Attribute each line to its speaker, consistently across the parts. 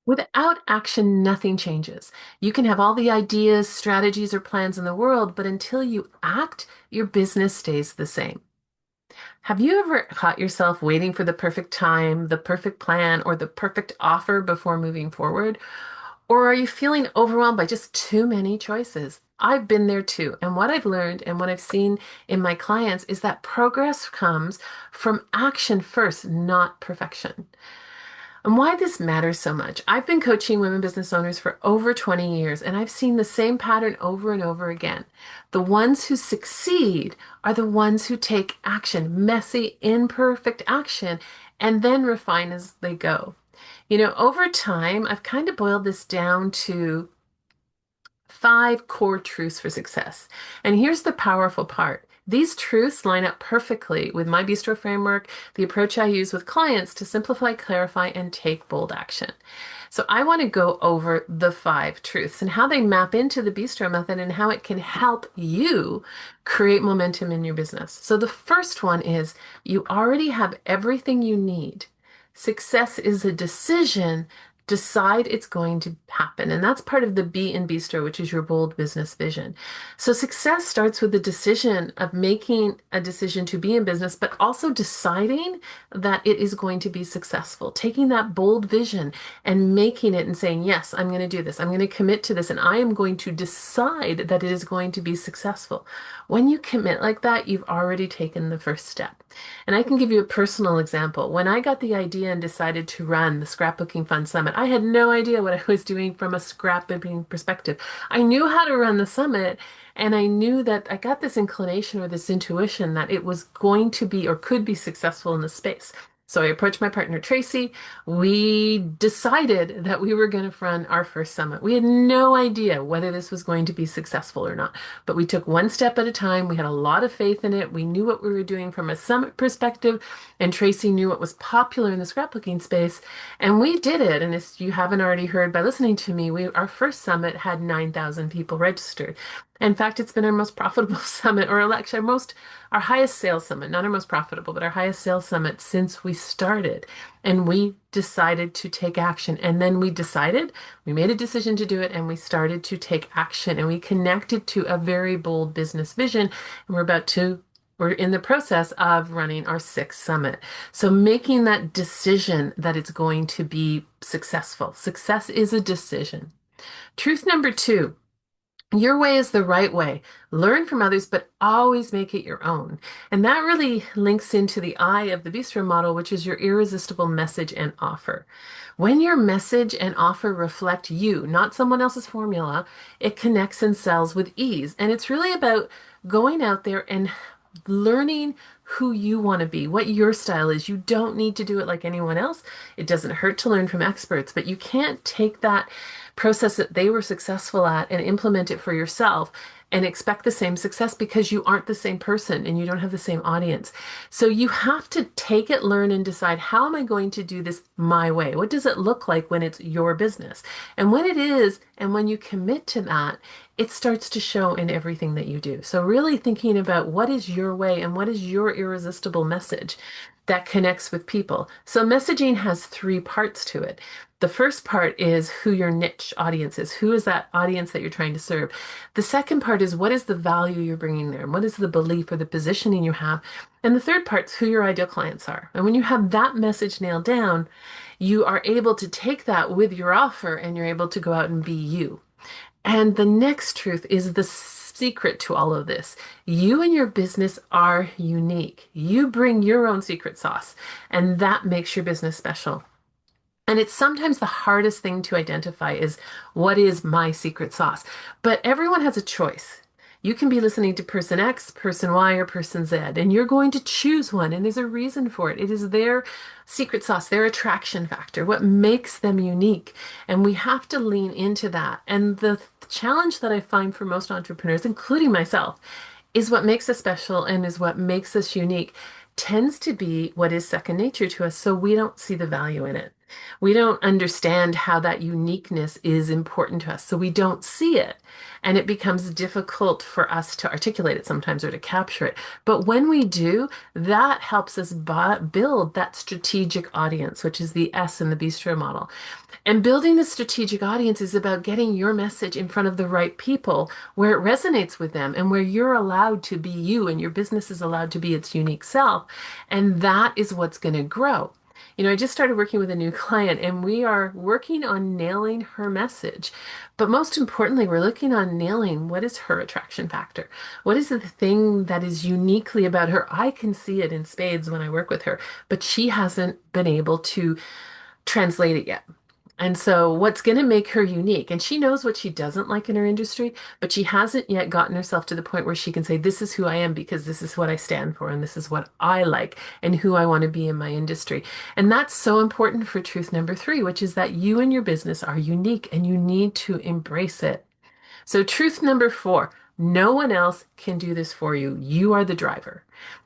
Speaker 1: Without action, nothing changes. You can have all the ideas, strategies, or plans in the world, but until you act, your business stays the same. Have you ever caught yourself waiting for the perfect time, the perfect plan, or the perfect offer before moving forward? Or are you feeling overwhelmed by just too many choices? I've been there too. And what I've learned and what I've seen in my clients is that progress comes from action first, not perfection. And why this matters so much. I've been coaching women business owners for over 20 years, and I've seen the same pattern over and over again. The ones who succeed are the ones who take action, messy, imperfect action, and then refine as they go. Over time, I've kind of boiled this down to 5 core truths for success. And here's the powerful part. These truths line up perfectly with my Bistro framework, the approach I use with clients to simplify, clarify, and take bold action. So I want to go over the 5 truths and how they map into the Bistro method and how it can help you create momentum in your business. So the first one is you already have everything you need. Success is a decision. Decide it's going to happen. And that's part of the B in Bistro, which is your bold business vision. So success starts with the decision of making a decision to be in business, but also deciding that it is going to be successful. Taking that bold vision and making it and saying, yes, I'm going to do this. I'm going to commit to this and I am going to decide that it is going to be successful. When you commit like that, you've already taken the first step. And I can give you a personal example. When I got the idea and decided to run the Scrapbooking Fun Summit, I had no idea what I was doing from a scrapbooking perspective. I knew how to run the summit, and I knew that I got this inclination or this intuition that it was going to be or could be successful in the space. So I approached my partner, Tracy. We decided that we were going to run our first summit. We had no idea whether this was going to be successful or not, but we took one step at a time. We had a lot of faith in it. We knew what we were doing from a summit perspective, and Tracy knew what was popular in the scrapbooking space, and we did it. And if you haven't already heard by listening to me, our first summit had 9,000 people registered. In fact, it's been our most profitable summit, or actually our highest sales summit, not our most profitable, but our highest sales summit since we started. And we decided to take action. And then we made a decision to do it, and we started to take action, and we connected to a very bold business vision. And we're in the process of running our 6th summit. So making that decision that it's going to be successful. Success is a decision. Truth number 2. Your way is the right way. Learn from others, but always make it your own. And that really links into the I of the Bistro model, which is your irresistible message and offer. When your message and offer reflect you, not someone else's formula, it connects and sells with ease. And it's really about going out there and learning who you want to be, what your style is. You don't need to do it like anyone else. It doesn't hurt to learn from experts, but you can't take that process that they were successful at and implement it for yourself and expect the same success because you aren't the same person and you don't have the same audience. So you have to take it, learn, and decide, how am I going to do this my way? What does it look like when it's your business? And when it is, and when you commit to that, it starts to show in everything that you do. So really thinking about what is your way and what is your irresistible message that connects with people. So messaging has 3 parts to it. The first part is who your niche audience is. Who is that audience that you're trying to serve? The second part is what is the value you're bringing there? And what is the belief or the positioning you have? And the third part is who your ideal clients are. And when you have that message nailed down, you are able to take that with your offer and you're able to go out and be you. And the next truth is the secret to all of this. You and your business are unique. You bring your own secret sauce, and that makes your business special. And it's sometimes the hardest thing to identify is what is my secret sauce? But everyone has a choice. You can be listening to person X, person Y, or person Z, and you're going to choose one, and there's a reason for it. It is their secret sauce, their attraction factor, what makes them unique. And we have to lean into that. And the challenge that I find for most entrepreneurs, including myself, is what makes us special and is what makes us unique tends to be what is second nature to us, so we don't see the value in it. We don't understand how that uniqueness is important to us. So we don't see it. And it becomes difficult for us to articulate it sometimes or to capture it. But when we do, that helps us build that strategic audience, which is the S in the bistro model. And building the strategic audience is about getting your message in front of the right people where it resonates with them and where you're allowed to be you and your business is allowed to be its unique self. And that is what's going to grow. I just started working with a new client and we are working on nailing her message. But most importantly, we're looking on nailing what is her attraction factor? What is the thing that is uniquely about her? I can see it in spades when I work with her, but she hasn't been able to translate it yet. And so, what's going to make her unique? And she knows what she doesn't like in her industry, but she hasn't yet gotten herself to the point where she can say, this is who I am because this is what I stand for, and this is what I like, and who I want to be in my industry. And that's so important for truth number three, which is that you and your business are unique and you need to embrace it. So, truth number four, no one else can do this for you. You are the driver.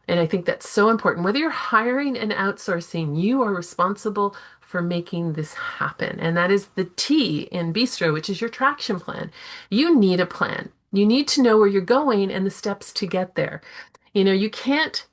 Speaker 1: And I think that's so important. Whether you're hiring and outsourcing, you are responsible for making this happen. And that is the T in Bistro, which is your traction plan. You need a plan. You need to know where you're going and the steps to get there. You can't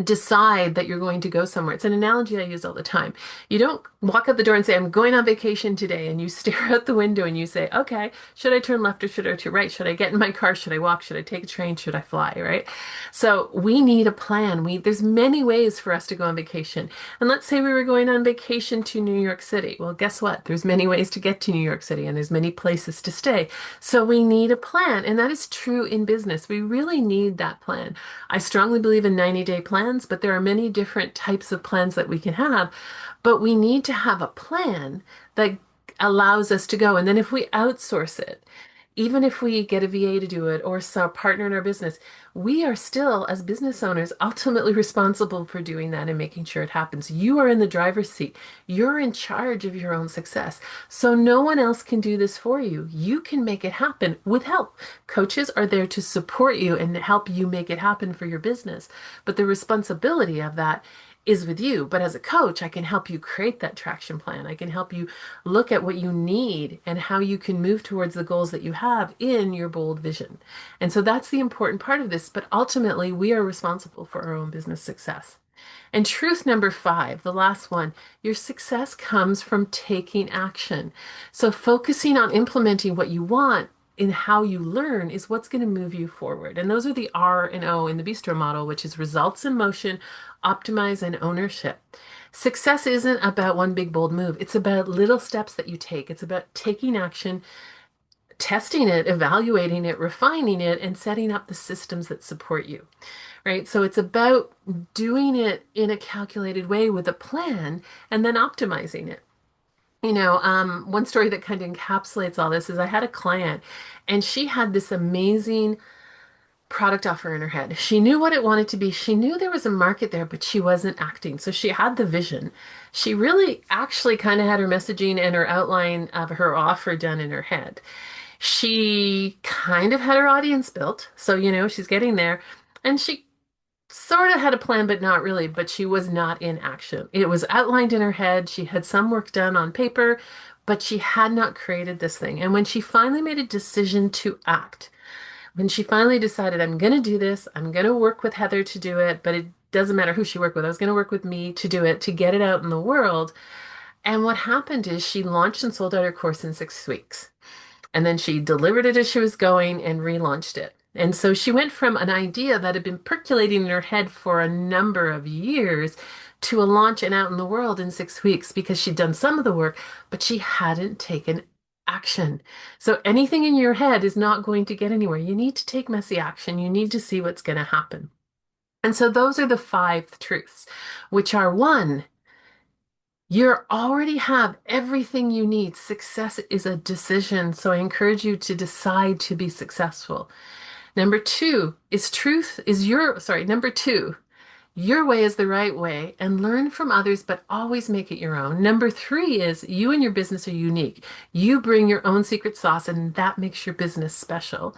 Speaker 1: decide that you're going to go somewhere. It's an analogy I use all the time. You don't walk out the door and say, I'm going on vacation today. And you stare out the window and you say, okay, should I turn left or should I turn right? Should I get in my car? Should I walk? Should I take a train? Should I fly? Right? So we need a plan. There's many ways for us to go on vacation. And let's say we were going on vacation to New York City. Well, guess what? There's many ways to get to New York City and there's many places to stay. So we need a plan. And that is true in business. We really need that plan. I strongly believe in 90-day plans, but there are many different types of plans that we can have. But we need to have a plan that allows us to go. And then if we outsource it, even if we get a VA to do it or a partner in our business, we are still, as business owners, ultimately responsible for doing that and making sure it happens. You are in the driver's seat. You're in charge of your own success. So no one else can do this for you. You can make it happen with help. Coaches are there to support you and help you make it happen for your business. But the responsibility of that is with you. But as a coach, I can help you create that traction plan. I can help you look at what you need and how you can move towards the goals that you have in your bold vision. And so that's the important part of this. But ultimately, we are responsible for our own business success. And truth number five, the last one, your success comes from taking action. So focusing on implementing what you want in how you learn is what's going to move you forward. And those are the R and O in the Bistro model, which is results in motion, optimize, and ownership. Success isn't about one big bold move. It's about little steps that you take. It's about taking action, testing it, evaluating it, refining it, and setting up the systems that support you. Right? So it's about doing it in a calculated way with a plan and then optimizing it. One story that kind of encapsulates all this is I had a client and she had this amazing product offer in her head. She knew what it wanted to be. She knew there was a market there, but she wasn't acting. So she had the vision. She really actually kind of had her messaging and her outline of her offer done in her head. She kind of had her audience built. So, she's getting there. And she sort of had a plan, but not really. But she was not in action. It was outlined in her head. She had some work done on paper, but she had not created this thing. And when she finally made a decision to act, when she finally decided, I'm going to do this, I'm going to work with Heather to do it, but it doesn't matter who she worked with. I was going to work with me to do it, to get it out in the world. And what happened is she launched and sold out her course in 6 weeks. And then she delivered it as she was going and relaunched it. And so she went from an idea that had been percolating in her head for a number of years to a launch and out in the world in 6 weeks because she'd done some of the work, but she hadn't taken action. So anything in your head is not going to get anywhere. You need to take messy action. You need to see what's going to happen. And so those are the 5 truths, which are one, you already have everything you need. Success is a decision. So I encourage you to decide to be successful. Number 2 is number 2, your way is the right way and learn from others, but always make it your own. Number 3 is you and your business are unique. You bring your own secret sauce and that makes your business special.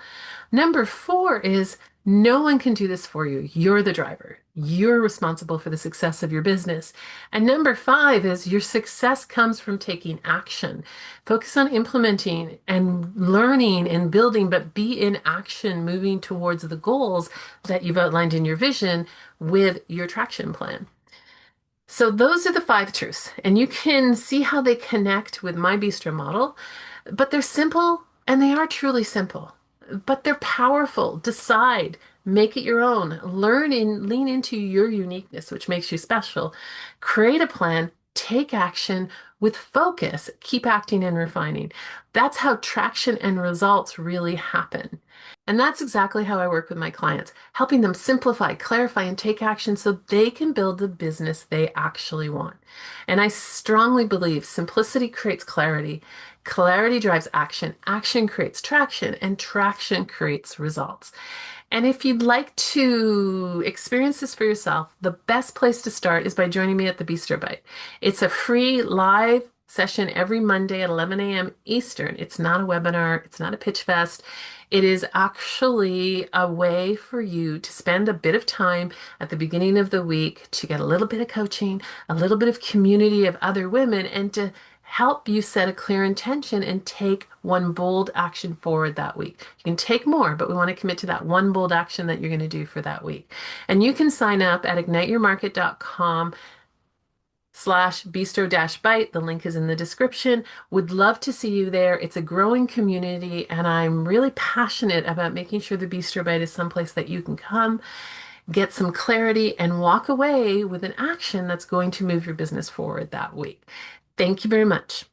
Speaker 1: Number 4 is No one can do this for you. You're the driver. You're responsible for the success of your business. And number five is your success comes from taking action. Focus on implementing and learning and building, but be in action, moving towards the goals that you've outlined in your vision with your traction plan. So those are the five truths, and you can see how they connect with my bistro model, but they're simple and they are truly simple, but they're powerful. Decide, make it your own, learn and lean into your uniqueness, which makes you special. Create a plan, take action with focus, keep acting and refining. That's how traction and results really happen. And that's exactly how I work with my clients, helping them simplify, clarify, and take action so they can build the business they actually want. And I strongly believe simplicity creates clarity. Clarity drives action. Action creates traction, and traction creates results. And if you'd like to experience this for yourself, the best place to start is by joining me at the Bistro Bite. It's a free live session every Monday at 11 a.m. Eastern. It's not a webinar, it's not a pitch fest. It is actually a way for you to spend a bit of time at the beginning of the week to get a little bit of coaching, a little bit of community of other women, and to help you set a clear intention and take one bold action forward that week. You can take more, but we want to commit to that one bold action that you're going to do for that week. And you can sign up at igniteyourmarket.com/bistro-bite. The link is in the description. Would love to see you there. It's a growing community, and I'm really passionate about making sure the Bistro Bite is someplace that you can come, get some clarity, and walk away with an action that's going to move your business forward that week. Thank you very much.